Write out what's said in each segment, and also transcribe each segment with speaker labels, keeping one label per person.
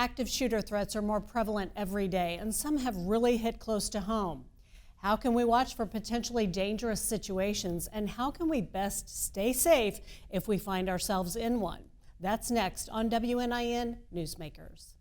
Speaker 1: Active shooter threats are more prevalent every day, and some have really hit close to home. How can we watch for potentially dangerous situations, and how can we best stay safe if we find ourselves in one? That's next on WNIN Newsmakers.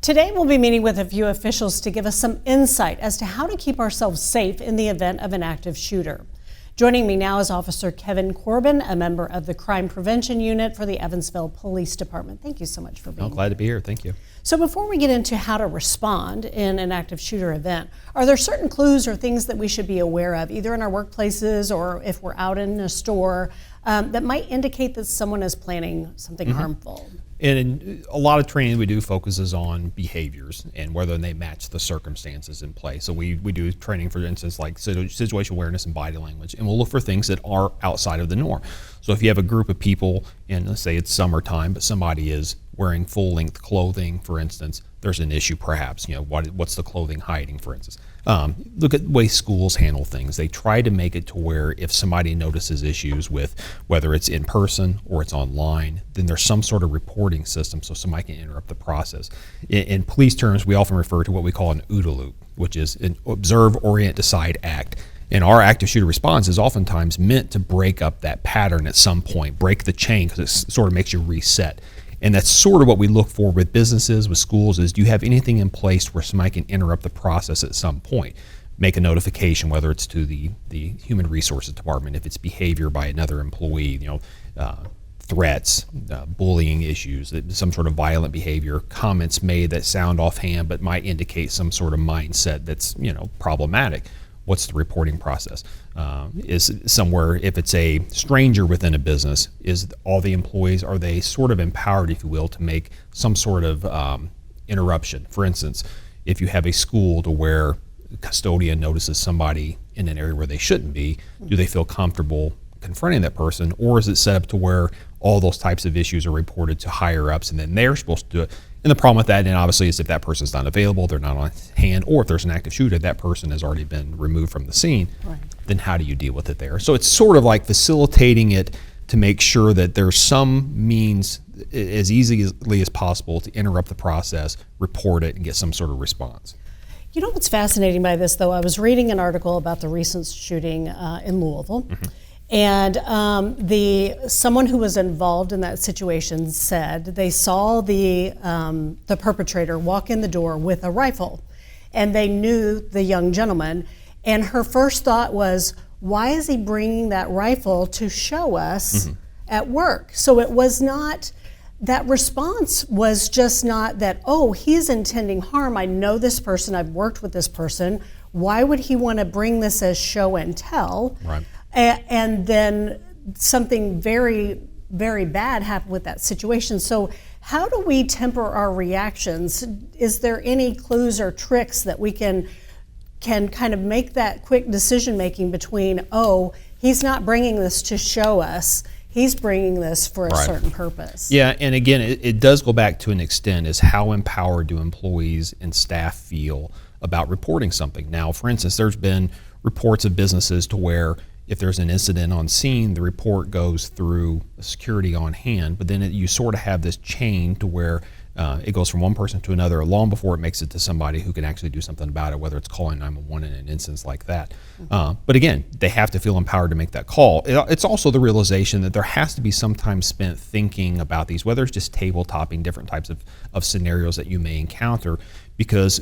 Speaker 1: Today we'll be meeting with a few officials to give us some insight as to how to keep ourselves safe in the event of an active shooter. Joining me now is Officer Kevin Corbin, a member of the Crime Prevention Unit for the Evansville Police Department. Thank you so much for being here.
Speaker 2: Glad to be here. Thank you.
Speaker 1: So before we get into how to respond in an active shooter event, are there certain clues or things that we should be aware of, either in our workplaces or if we're out in a store, that might indicate that someone is planning something harmful?
Speaker 2: And a lot of training we do focuses on behaviors and whether they match the circumstances in play. So we do training, for instance, like situational awareness and body language, and we'll look for things that are outside of the norm. So if you have a group of people, and let's say it's summertime, but somebody is wearing full-length clothing, for instance, there's an issue perhaps. You know, what's the clothing hiding, for instance? Look at the way schools handle things. They try to make it to where if somebody notices issues with whether it's in person or it's online, then there's some sort of reporting system so somebody can interrupt the process. In police terms, we often refer to what we call an OODA loop, which is an observe, orient, decide, act. And our active shooter response is oftentimes meant to break up that pattern at some point, break the chain, because it sort of makes you reset. And that's sort of what we look for with businesses, with schools, is do you have anything in place where somebody can interrupt the process at some point? Make a notification, whether it's to the Human Resources Department, if it's behavior by another employee, threats, bullying issues, some sort of violent behavior, comments made that sound offhand but might indicate some sort of mindset that's, problematic. What's the reporting process? Is somewhere, if it's a stranger within a business, is all the employees, are they sort of empowered, if you will, to make some sort of interruption? For instance, if you have a school to where a custodian notices somebody in an area where they shouldn't be, do they feel comfortable confronting that person, or is it set up to where all those types of issues are reported to higher ups and then they're supposed to do it? And the problem with that, then obviously, is if that person's not available, they're not on hand, or if there's an active shooter, that person has already been removed from the scene, right. Then how do you deal with it there? So it's sort of like facilitating it to make sure that there's some means as easily as possible to interrupt the process, report it, and get some sort of response.
Speaker 1: You know what's fascinating by this, though? I was reading an article about the recent shooting in Louisville. Mm-hmm. And someone who was involved in that situation said they saw the perpetrator walk in the door with a rifle, and they knew the young gentleman. And her first thought was, why is he bringing that rifle to show us at work? So it was not, that response was just not that, oh, he's intending harm. I know this person. I've worked with this person. Why would he want to bring this as show and tell?
Speaker 2: Right.
Speaker 1: And then something very, very bad happened with that situation. So how do we temper our reactions? Is there any clues or tricks that we can kind of make that quick decision making between, oh, he's not bringing this to show us, he's bringing this for a certain purpose?
Speaker 2: Yeah, and again, it does go back to an extent, is how empowered do employees and staff feel about reporting something? Now, for instance, there's been reports of businesses to where if there's an incident on scene, the report goes through security on hand, but then you sort of have this chain to where it goes from one person to another long before it makes it to somebody who can actually do something about it, whether it's calling 911 in an instance like that. But again, they have to feel empowered to make that call. It's also the realization that there has to be some time spent thinking about these, whether it's just tabletopping different types of scenarios that you may encounter, because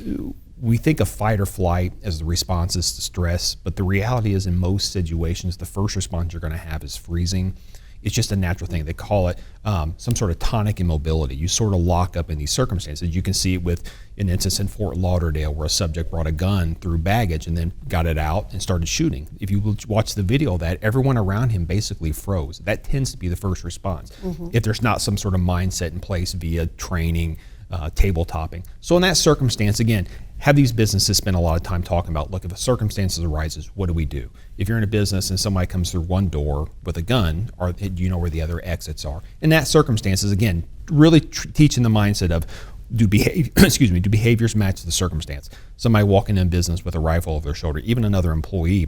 Speaker 2: we think of fight or flight as the responses to stress, but the reality is in most situations, the first response you're going to have is freezing. It's just a natural thing. They call it some sort of tonic immobility. You sort of lock up in these circumstances. You can see it with an instance in Fort Lauderdale where a subject brought a gun through baggage and then got it out and started shooting. If you watch the video of that, everyone around him basically froze. That tends to be the first response. If there's not some sort of mindset in place via training, table topping. So in that circumstance, again, have these businesses spend a lot of time talking about, look, if a circumstances arises, what do we do? If you're in a business and somebody comes through one door with a gun, do you know where the other exits are? In that circumstances, again, really teaching the mindset of, do behaviors match the circumstance? Somebody walking in business with a rifle over their shoulder, even another employee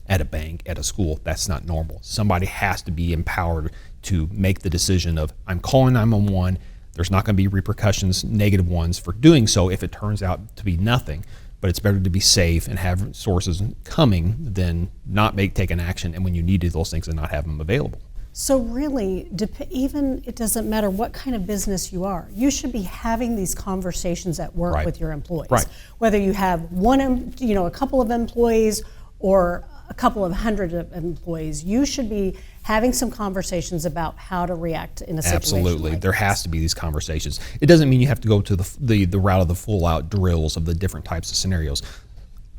Speaker 2: at a bank, at a school, that's not normal. Somebody has to be empowered to make the decision of, I'm calling 911. There's not going to be repercussions, negative ones, for doing so if it turns out to be nothing. But it's better to be safe and have sources coming than not take an action, and when you needed those things, and not have them available.
Speaker 1: So really, even it doesn't matter what kind of business you are, you should be having these conversations at work with your employees.
Speaker 2: Right.
Speaker 1: Whether you have a couple of employees or a couple of hundred of employees, you should be having some conversations about how to react in a situation.
Speaker 2: Absolutely.
Speaker 1: Like
Speaker 2: there has to be these conversations. It doesn't mean you have to go to the route of the full-out drills of the different types of scenarios.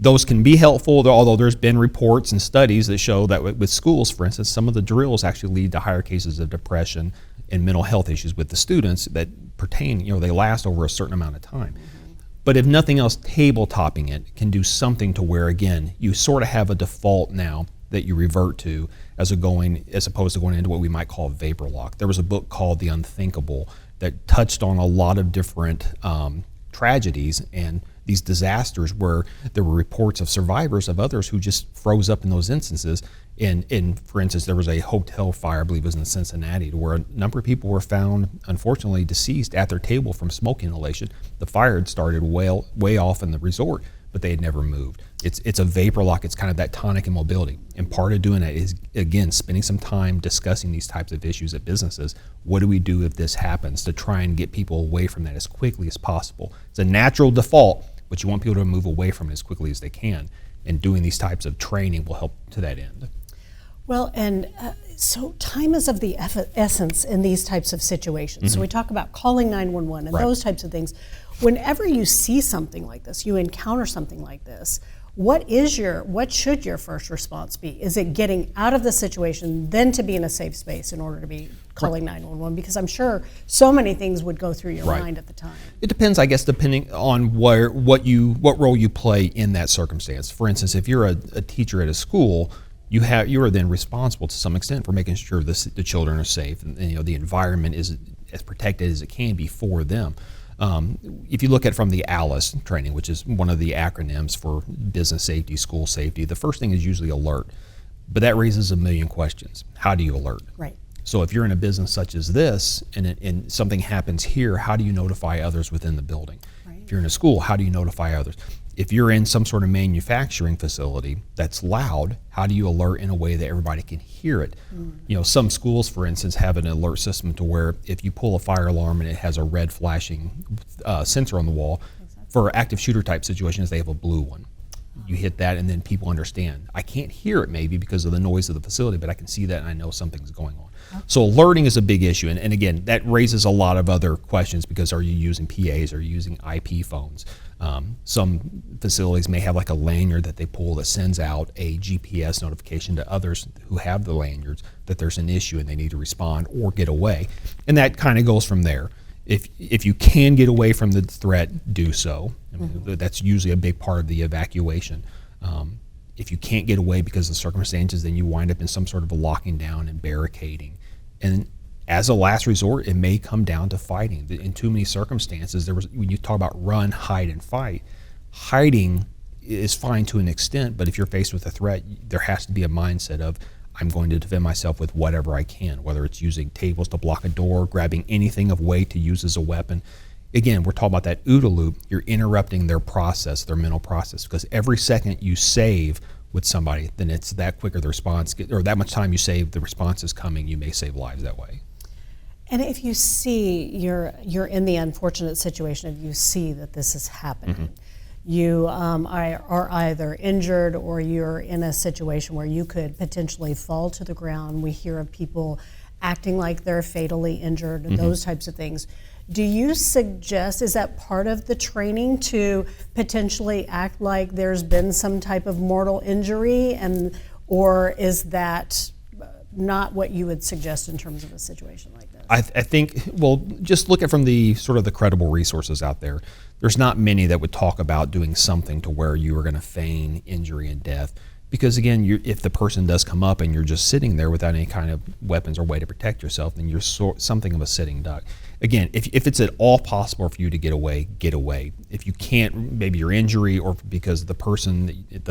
Speaker 2: Those can be helpful, although there's been reports and studies that show that with schools, for instance, some of the drills actually lead to higher cases of depression and mental health issues with the students that pertain, they last over a certain amount of time. But if nothing else, tabletopping it can do something to where, again, you sort of have a default now that you revert to as opposed to going into what we might call vapor lock. There was a book called The Unthinkable that touched on a lot of different tragedies and these disasters where there were reports of survivors of others who just froze up in those instances. And for instance, there was a hotel fire, I believe it was in Cincinnati, where a number of people were found, unfortunately, deceased at their table from smoke inhalation. The fire had started way off in the resort, but they had never moved. It's a vapor lock. It's kind of that tonic immobility. And part of doing that is, again, spending some time discussing these types of issues at businesses. What do we do if this happens, to try and get people away from that as quickly as possible? It's a natural default, but you want people to move away from it as quickly as they can. And doing these types of training will help to that end.
Speaker 1: Well, and so time is of the essence in these types of situations. Mm-hmm. So we talk about calling 911 and those types of things. Whenever you see something like this, you encounter something like this, what should your first response be? Is it getting out of the situation, then to be in a safe space in order to be calling 911? Because I'm sure so many things would go through your mind at the time. It
Speaker 2: depends, I guess, depending on what role you play in that circumstance. For instance, if you're a teacher at a school, you are then responsible to some extent for making sure the children are safe and the environment is as protected as it can be for them. If you look at it from the ALICE training, which is one of the acronyms for business safety, school safety, the first thing is usually alert. But that raises a million questions. How do you alert?
Speaker 1: Right.
Speaker 2: So if you're in a business such as this and something happens here, how do you notify others within the building? Right. If you're in a school, how do you notify others? If you're in some sort of manufacturing facility that's loud, how do you alert in a way that everybody can hear it? Some schools, for instance, have an alert system to where if you pull a fire alarm and it has a red flashing sensor on the wall, for active shooter type situations, they have a blue one. You hit that and then people understand. I can't hear it maybe because of the noise of the facility, but I can see that and I know something's going on. Okay. So alerting is a big issue. And again, that raises a lot of other questions because are you using PAs? Are you using IP phones? Some facilities may have like a lanyard that they pull that sends out a GPS notification to others who have the lanyards that there's an issue and they need to respond or get away. And that kind of goes from there. If you can get away from the threat, do so. I mean, that's usually a big part of the evacuation. If you can't get away because of the circumstances, then you wind up in some sort of a locking down and barricading. And as a last resort, it may come down to fighting. In too many circumstances, when you talk about run, hide, and fight, hiding is fine to an extent, but if you're faced with a threat, there has to be a mindset of, I'm going to defend myself with whatever I can, whether it's using tables to block a door, grabbing anything of weight to use as a weapon. Again, we're talking about that OODA loop. You're interrupting their process, their mental process, because every second you save with somebody, then it's that quicker the response, or that much time you save, the response is coming, you may save lives that way.
Speaker 1: And if you see you're in the unfortunate situation, if you see that this is happening, you are either injured or you're in a situation where you could potentially fall to the ground. We hear of people acting like they're fatally injured and those types of things. Do you suggest, is that part of the training to potentially act like there's been some type of mortal injury, or is that not what you would suggest in terms of a situation like this?
Speaker 2: I think, well, just look at from the sort of the credible resources out there. There's not many that would talk about doing something to where you are going to feign injury and death. Because again, if the person does come up and you're just sitting there without any kind of weapons or way to protect yourself, then you're something of a sitting duck. Again, if it's at all possible for you to get away, get away. If you can't, maybe your injury or because the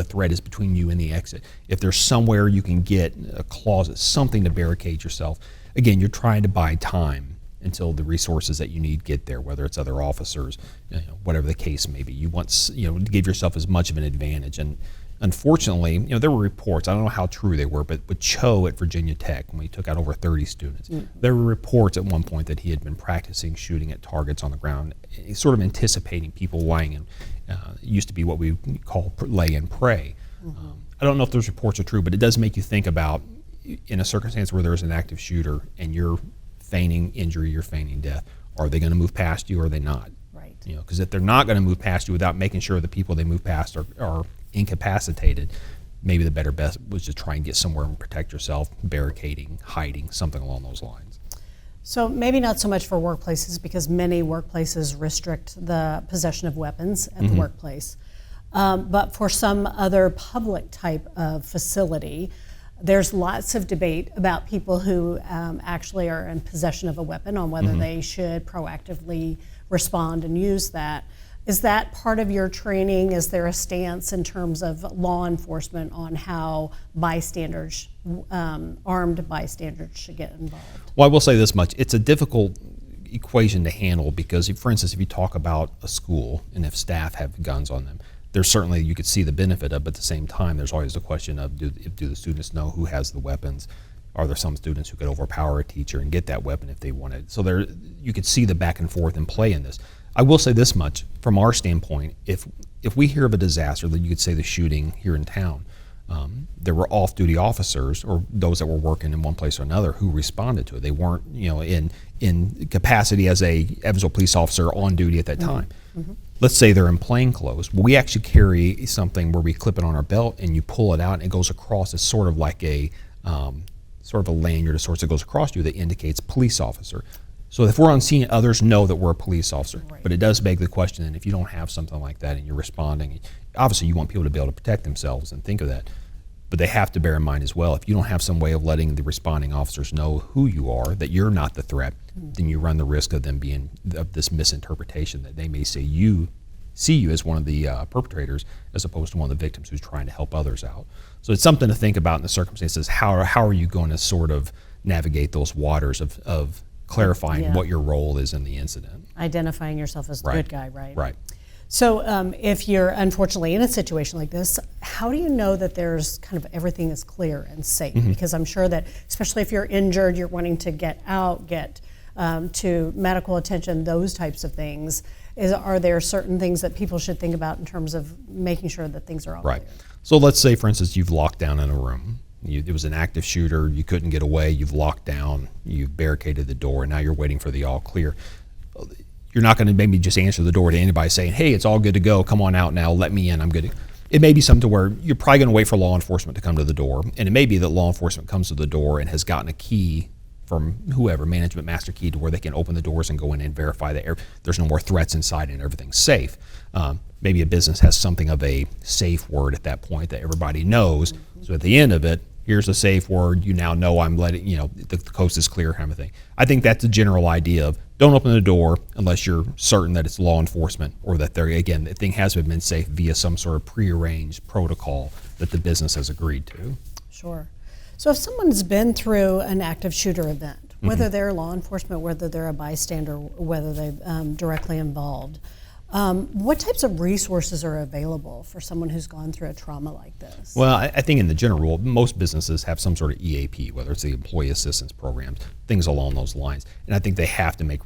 Speaker 2: threat is between you and the exit. If there's somewhere you can get a closet, something to barricade yourself. Again, you're trying to buy time until the resources that you need get there, whether it's other officers, whatever the case may be. You want to give yourself as much of an advantage. And unfortunately, there were reports, I don't know how true they were, but with Cho at Virginia Tech, when he took out over 30 students, there were reports at one point that he had been practicing shooting at targets on the ground, sort of anticipating people lying in, used to be what we call lay and pray. I don't know if those reports are true, but it does make you think about, in a circumstance where there's an active shooter and you're feigning injury, you're feigning death, are they going to move past you or are they not?
Speaker 1: Right.
Speaker 2: Because if they're not going to move past you without making sure the people they move past are incapacitated, maybe the better bet was to try and get somewhere and protect yourself, barricading, hiding, something along those lines.
Speaker 1: So maybe not so much for workplaces, because many workplaces restrict the possession of weapons at the workplace. But for some other public type of facility, there's lots of debate about people who actually are in possession of a weapon on whether they should proactively respond and use that. Is that part of your training? Is there a stance in terms of law enforcement on how bystanders, armed bystanders, should get involved?
Speaker 2: Well, I will say this much. It's a difficult equation to handle because, for instance, if you talk about a school and if staff have guns on them, there's certainly, you could see the benefit of, but at the same time, there's always the question of do the students know who has the weapons? Are there some students who could overpower a teacher and get that weapon if they wanted? So you could see the back and forth and play in this. I will say this much, from our standpoint, if we hear of a disaster, then you could say the shooting here in town, there were off-duty officers or those that were working in one place or another who responded to it. They weren't, in capacity as a Evansville police officer on duty at that time. Let's say they're in plain clothes. Well, we actually carry something where we clip it on our belt and you pull it out and it goes across. It's sort of like a lanyard of sorts that goes across you that indicates police officer. So if we're on scene, others know that we're a police officer.
Speaker 1: Right.
Speaker 2: But it does beg the question, and if you don't have something like that and you're responding, obviously you want people to be able to protect themselves and think of that. But they have to bear in mind as well, if you don't have some way of letting the responding officers know who you are, that you're not the threat, then you run the risk of them being of this misinterpretation that they may see you as one of the perpetrators as opposed to one of the victims who's trying to help others out. So it's something to think about in the circumstances. How are you going to sort of navigate those waters of clarifying what your role is in the incident?
Speaker 1: Identifying yourself as the good guy, right?
Speaker 2: Right.
Speaker 1: So if you're unfortunately in a situation like this, how do you know that there's kind of everything is clear and safe? Because I'm sure that, especially if you're injured, you're wanting to get out, get to medical attention, those types of things. Are there certain things that people should think about in terms of making sure that things are all
Speaker 2: right.
Speaker 1: clear?
Speaker 2: So let's say, for instance, you've locked down in a room. It was an active shooter, you couldn't get away, you've locked down, you've barricaded the door, and now you're waiting for the all clear. You're not going to maybe just answer the door to anybody saying, hey, it's all good to go, come on out now, let me in, I'm good. It may be something to where you're probably going to wait for law enforcement to come to the door, and it may be that law enforcement comes to the door and has gotten a key from whoever, management master key, to where they can open the doors and go in and verify that there's no more threats inside and everything's safe. Maybe a business has something of a safe word at that point that everybody knows. So at the end of it, here's a safe word. You now know I'm letting, the coast is clear kind of thing. I think that's the general idea of don't open the door unless you're certain that it's law enforcement or that the thing has been safe via some sort of prearranged protocol that the business has agreed to.
Speaker 1: Sure. So if someone's been through an active shooter event, whether they're law enforcement, whether they're a bystander, whether they're directly involved, what types of resources are available for someone who's gone through a trauma like this?
Speaker 2: Well, I think in the general rule, most businesses have some sort of EAP, whether it's the employee assistance programs, things along those lines, and I think they have to make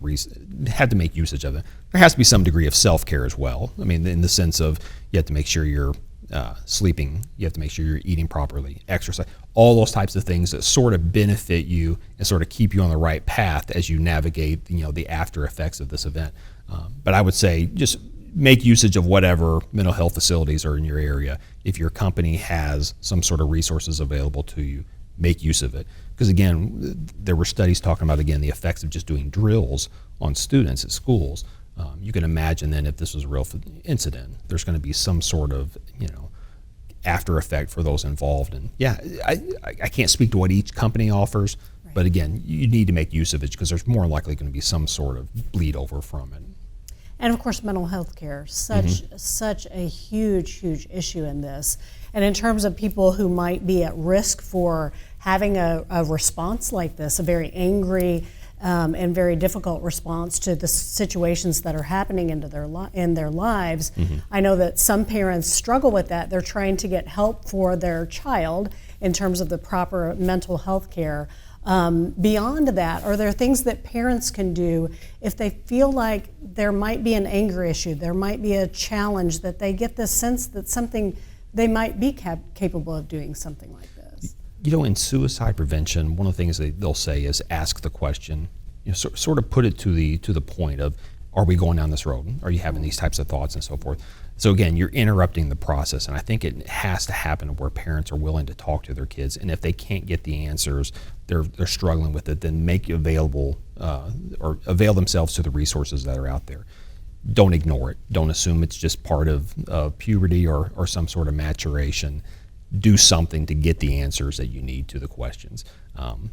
Speaker 2: usage of it. There has to be some degree of self-care as well. I mean, in the sense of you have to make sure you're sleeping, you have to make sure you're eating properly, exercise, all those types of things that sort of benefit you and sort of keep you on the right path as you navigate, the after effects of this event. But I would say just make usage of whatever mental health facilities are in your area. If your company has some sort of resources available to you, make use of it. Because again, there were studies talking about, again, the effects of just doing drills on students at schools. You can imagine then if this was a real incident, there's going to be some sort of, after effect for those involved. And yeah, I can't speak to what each company offers, right. But again, you need to make use of it because there's more likely going to be some sort of bleed over from it.
Speaker 1: And of course, mental health care, such a huge issue in this. And in terms of people who might be at risk for having a response like this, a very angry and very difficult response to the situations that are happening in their lives. I know that some parents struggle with that. They're trying to get help for their child in terms of the proper mental health care. Beyond that, are there things that parents can do if they feel like there might be an anger issue, there might be a challenge, that they get the sense that they might be capable of doing something like this?
Speaker 2: In suicide prevention, one of the things they'll say is ask the question, sort of put it to the point of, are we going down this road? Are you having these types of thoughts and so forth? So again, you're interrupting the process, and I think it has to happen where parents are willing to talk to their kids, and if they can't get the answers, they're struggling with it, then make available or avail themselves to the resources that are out there. Don't ignore it. Don't assume it's just part of puberty or some sort of maturation. Do something to get the answers that you need to the questions.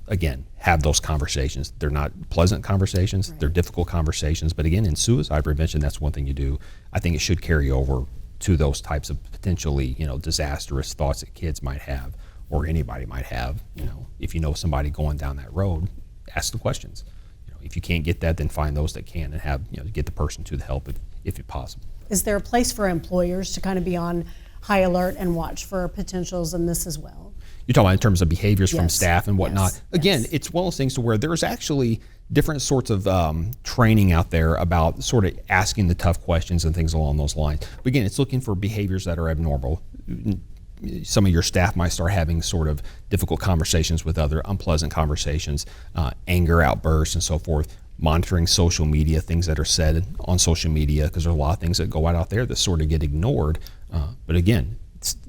Speaker 2: Again, have those conversations. They're not pleasant conversations, right. They're difficult conversations, but again, in suicide prevention, that's one thing you do. I think it should carry over to those types of potentially, disastrous thoughts that kids might have or anybody might have. If you know somebody going down that road, ask the questions. If you can't get that, then find those that can and have, get the person to the help if possible.
Speaker 1: Is there a place for employers to kind of be on high alert and watch for potentials in this as well?
Speaker 2: You're talking about in terms of behaviors from
Speaker 1: Yes.
Speaker 2: staff and whatnot.
Speaker 1: Yes.
Speaker 2: Again,
Speaker 1: Yes.
Speaker 2: It's one of those things to where there's actually different sorts of training out there about sort of asking the tough questions and things along those lines. But again, it's looking for behaviors that are abnormal. Some of your staff might start having sort of difficult conversations with other unpleasant conversations, anger outbursts and so forth. Monitoring social media, things that are said on social media, because there are a lot of things that go out there that sort of get ignored. But again,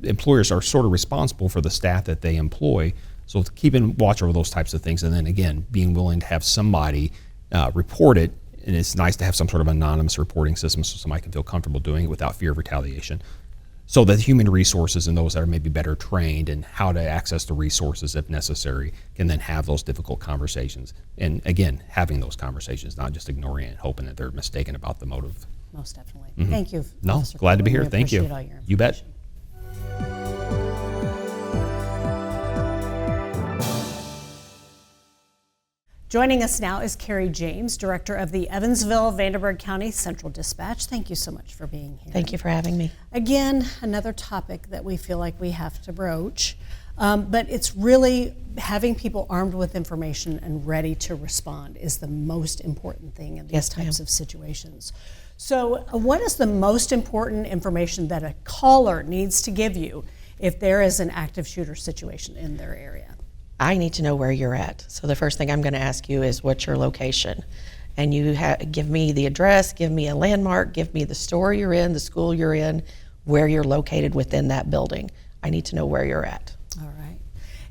Speaker 2: employers are sort of responsible for the staff that they employ. So keeping watch over those types of things, and then again, being willing to have somebody report it. And it's nice to have some sort of anonymous reporting system so somebody can feel comfortable doing it without fear of retaliation. So that human resources and those that are maybe better trained in how to access the resources if necessary can then have those difficult conversations. And again, having those conversations, not just ignoring it and hoping that they're mistaken about the motive.
Speaker 1: Most definitely. Thank you.
Speaker 2: No,
Speaker 1: Officer
Speaker 2: glad to be
Speaker 1: Coleman.
Speaker 2: here.
Speaker 1: We
Speaker 2: Thank you.
Speaker 1: appreciate all your
Speaker 2: You bet.
Speaker 1: information. Joining us now is Carrie James, Director of the Evansville-Vanderburgh County Central Dispatch. Thank you so much for being here.
Speaker 3: Thank you for having me.
Speaker 1: Again, another topic that we feel like we have to broach, but it's really having people armed with information and ready to respond is the most important thing in these
Speaker 3: Yes,
Speaker 1: types
Speaker 3: ma'am.
Speaker 1: of situations. So what is the most important information that a caller needs to give you if there is an active shooter situation in their area?
Speaker 3: I need to know where you're at. So the first thing I'm going to ask you is what's your location? And you give me the address, give me a landmark, give me the store you're in, the school you're in, where you're located within that building. I need to know where you're at.
Speaker 1: All right.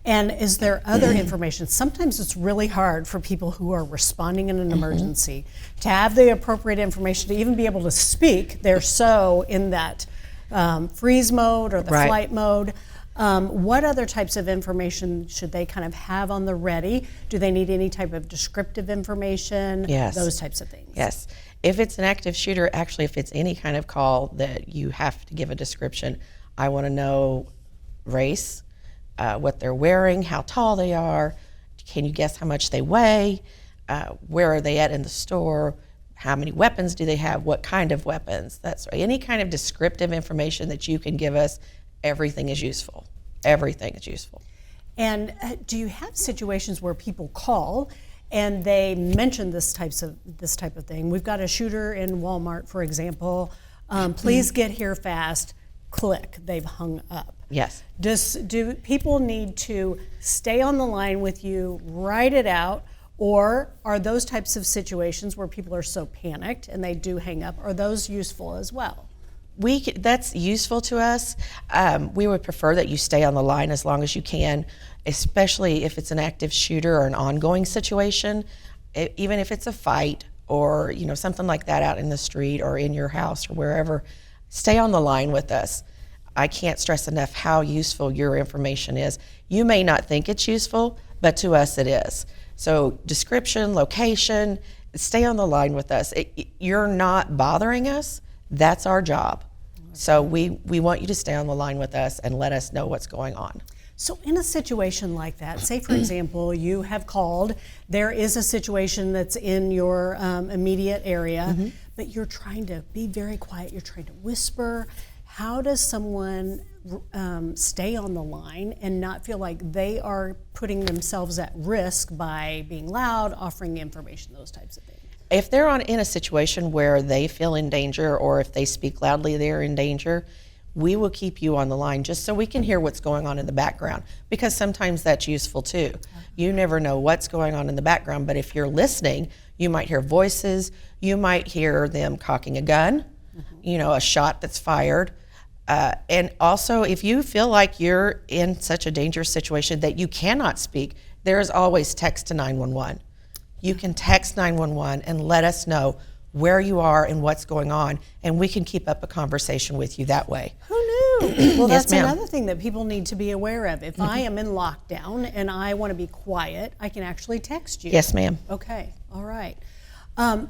Speaker 1: And is there other information? Sometimes it's really hard for people who are responding in an emergency to have the appropriate information to even be able to speak. They're so in that freeze mode or the
Speaker 3: Right.
Speaker 1: flight mode. What other types of information should they kind of have on the ready? Do they need any type of descriptive information?
Speaker 3: Yes.
Speaker 1: Those types of things.
Speaker 3: Yes. If it's an active shooter, actually, if it's any kind of call that you have to give a description, I want to know race, what they're wearing, how tall they are. Can you guess how much they weigh? Where are they at in the store? How many weapons do they have? What kind of weapons? That's any kind of descriptive information that you can give us. Everything is useful. Everything is useful.
Speaker 1: And do you have situations where people call and they mention this type of thing? We've got a shooter in Walmart, for example. Please get here fast. Click. They've hung up.
Speaker 3: Yes.
Speaker 1: Do people need to stay on the line with you, write it out, or are those types of situations where people are so panicked and they do hang up, are those useful as well?
Speaker 3: That's useful to us. We would prefer that you stay on the line as long as you can, especially if it's an active shooter or an ongoing situation. Even if it's a fight or something like that out in the street or in your house or wherever, stay on the line with us. I can't stress enough how useful your information is. You may not think it's useful, but to us it is. So description, location, stay on the line with us. You're not bothering us. That's our job. So we want you to stay on the line with us and let us know what's going on.
Speaker 1: So in a situation like that, say for example, you have called, there is a situation that's in your immediate area, but you're trying to be very quiet, you're trying to whisper. How does someone stay on the line and not feel like they are putting themselves at risk by being loud, offering information, those types of things?
Speaker 3: If they're in a situation where they feel in danger, or if they speak loudly they're in danger, we will keep you on the line just so we can hear what's going on in the background, because sometimes that's useful too. You never know what's going on in the background, but if you're listening, you might hear voices, you might hear them cocking a gun, a shot that's fired. And also, if you feel like you're in such a dangerous situation that you cannot speak, there is always text to 911. You can text 911 and let us know where you are and what's going on, and we can keep up a conversation with you that way.
Speaker 1: Who knew? Well,
Speaker 3: Yes,
Speaker 1: that's
Speaker 3: ma'am.
Speaker 1: another thing that people need to be aware of. If I am in lockdown and I want to be quiet, I can actually text you.
Speaker 3: Yes, ma'am.
Speaker 1: Okay, all right.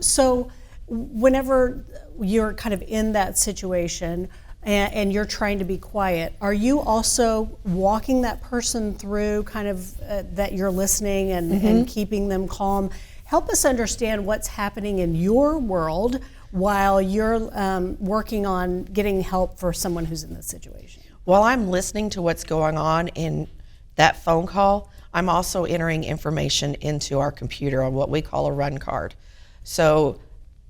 Speaker 1: So whenever you're kind of in that situation and you're trying to be quiet, are you also walking that person through kind of that you're listening and keeping them calm? Help us understand what's happening in your world while you're working on getting help for someone who's in this situation.
Speaker 3: While I'm listening to what's going on in that phone call, I'm also entering information into our computer on what we call a run card. So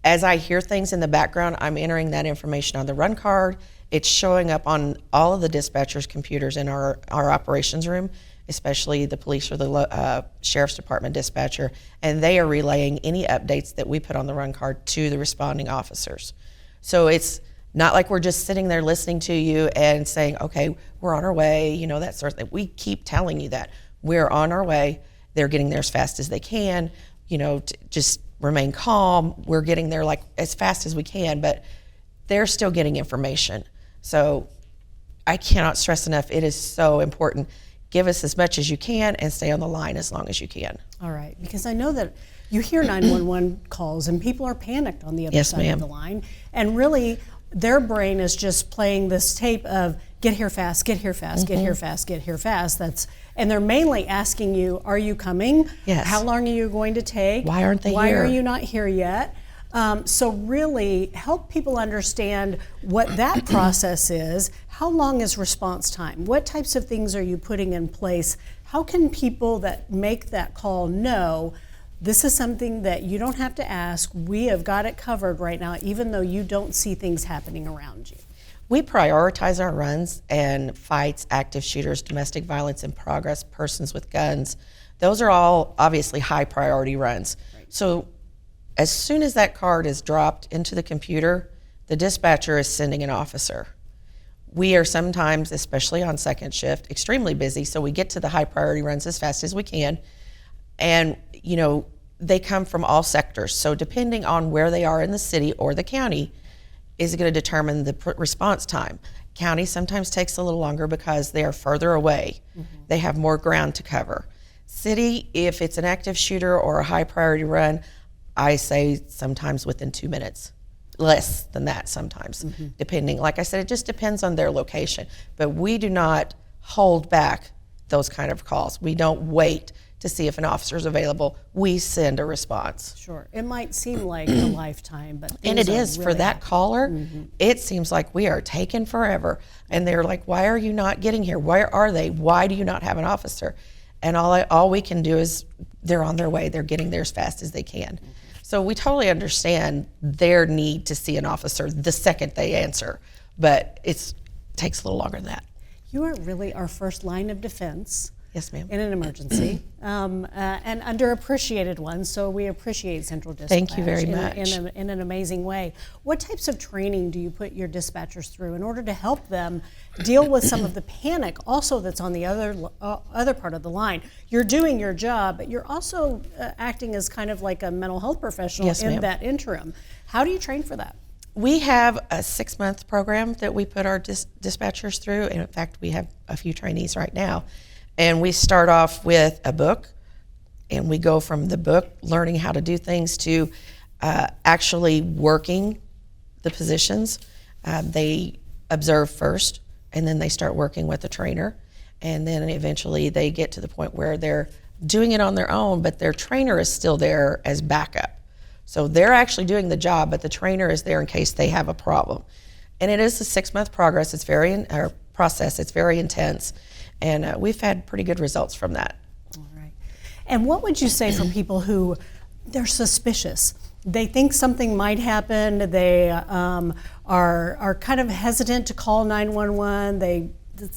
Speaker 3: as I hear things in the background, I'm entering that information on the run card. It's showing up on all of the dispatchers' computers in our operations room, especially the police or the sheriff's department dispatcher, and they are relaying any updates that we put on the run card to the responding officers. So it's not like we're just sitting there listening to you and saying, okay, we're on our way, that sort of thing. We keep telling you that. We're on our way. They're getting there as fast as they can. Just remain calm. We're getting there like as fast as we can, but they're still getting information. So I cannot stress enough, it is so important. Give us as much as you can and stay on the line as long as you can.
Speaker 1: All right, because I know that you hear 911 calls and people are panicked on the other side of the line, and really their brain is just playing this tape of get here fast, get here fast, get here fast, get here fast. And they're mainly asking you, are you coming?
Speaker 3: Yes.
Speaker 1: How long are you going to take?
Speaker 3: Why aren't they here?
Speaker 1: Why are you not here yet? So really help people understand what that process is. How long is response time? What types of things are you putting in place? How can people that make that call know this is something that you don't have to ask? We have got it covered right now, even though you don't see things happening around you.
Speaker 3: We prioritize our runs and fights, active shooters, domestic violence in progress, persons with guns. Those are all obviously high priority runs. Right. So as soon as that card is dropped into the computer, the dispatcher is sending an officer. We are sometimes, especially on second shift, extremely busy, so we get to the high priority runs as fast as we can. And, they come from all sectors. So depending on where they are in the city or the county is going to determine the response time. County sometimes takes a little longer because they are further away. They have more ground to cover. City, if it's an active shooter or a high priority run, I say sometimes within 2 minutes, less than that sometimes, depending. Like I said, it just depends on their location. But we do not hold back those kind of calls. We don't wait to see if an officer is available. We send a response.
Speaker 1: Sure. It might seem like a lifetime, but
Speaker 3: And it is
Speaker 1: really
Speaker 3: for that caller. It seems like we are taking forever. And they're like, why are you not getting here? Where are they? Why do you not have an officer? And all we can do is they're on their way. They're getting there as fast as they can. So we totally understand their need to see an officer the second they answer, but it takes a little longer than that.
Speaker 1: You are really our first line of defense
Speaker 3: Yes, ma'am.
Speaker 1: in an emergency, and underappreciated one. So we appreciate Central Dispatch.
Speaker 3: Thank you very much.
Speaker 1: In an amazing way. What types of training do you put your dispatchers through in order to help them deal with some of the panic also that's on the other part of the line? You're doing your job, but you're also acting as kind of like a mental health professional
Speaker 3: Yes,
Speaker 1: in
Speaker 3: ma'am.
Speaker 1: that interim. How do you train for that?
Speaker 3: We have a 6-month program that we put our dispatchers through, and in fact, we have a few trainees right now. And we start off with a book, and we go from the book, learning how to do things, to actually working the positions. They observe first, and then they start working with the trainer. And then eventually they get to the point where they're doing it on their own, but their trainer is still there as backup. So they're actually doing the job, but the trainer is there in case they have a problem. And it is a 6-month process. It's very intense. And we've had pretty good results from that.
Speaker 1: All right. And what would you say for people who they're suspicious? They think something might happen. They are kind of hesitant to call 911.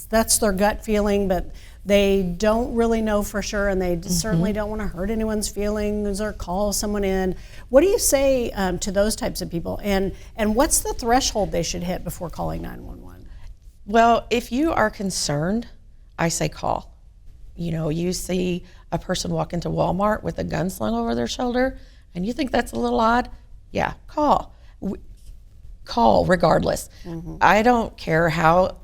Speaker 1: That's their gut feeling, but they don't really know for sure, and they certainly don't want to hurt anyone's feelings or call someone in. What do you say to those types of people? And what's the threshold they should hit before calling 911?
Speaker 3: Well, if you are concerned, I say call. You know, you see a person walk into Walmart with a gun slung over their shoulder, and you think that's a little odd, yeah, call. Call regardless. I don't care how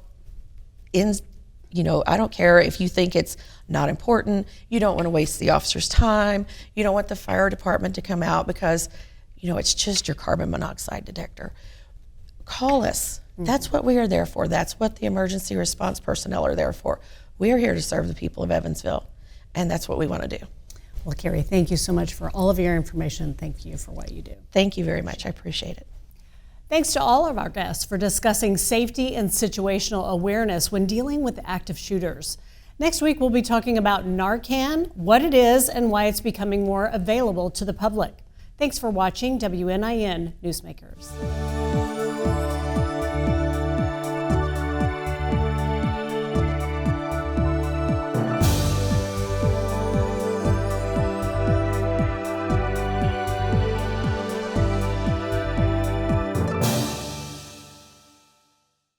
Speaker 3: I don't care if you think it's not important, you don't want to waste the officer's time, you don't want the fire department to come out because, it's just your carbon monoxide detector. Call us. That's what we are there for. That's what the emergency response personnel are there for. We are here to serve the people of Evansville, and that's what we want to do.
Speaker 1: Well, Carrie, thank you so much for all of your information. Thank you for what you do.
Speaker 3: Thank you very much. I appreciate it.
Speaker 1: Thanks to all of our guests for discussing safety and situational awareness when dealing with active shooters. Next week, we'll be talking about Narcan, what it is, and why it's becoming more available to the public. Thanks for watching WNIN Newsmakers.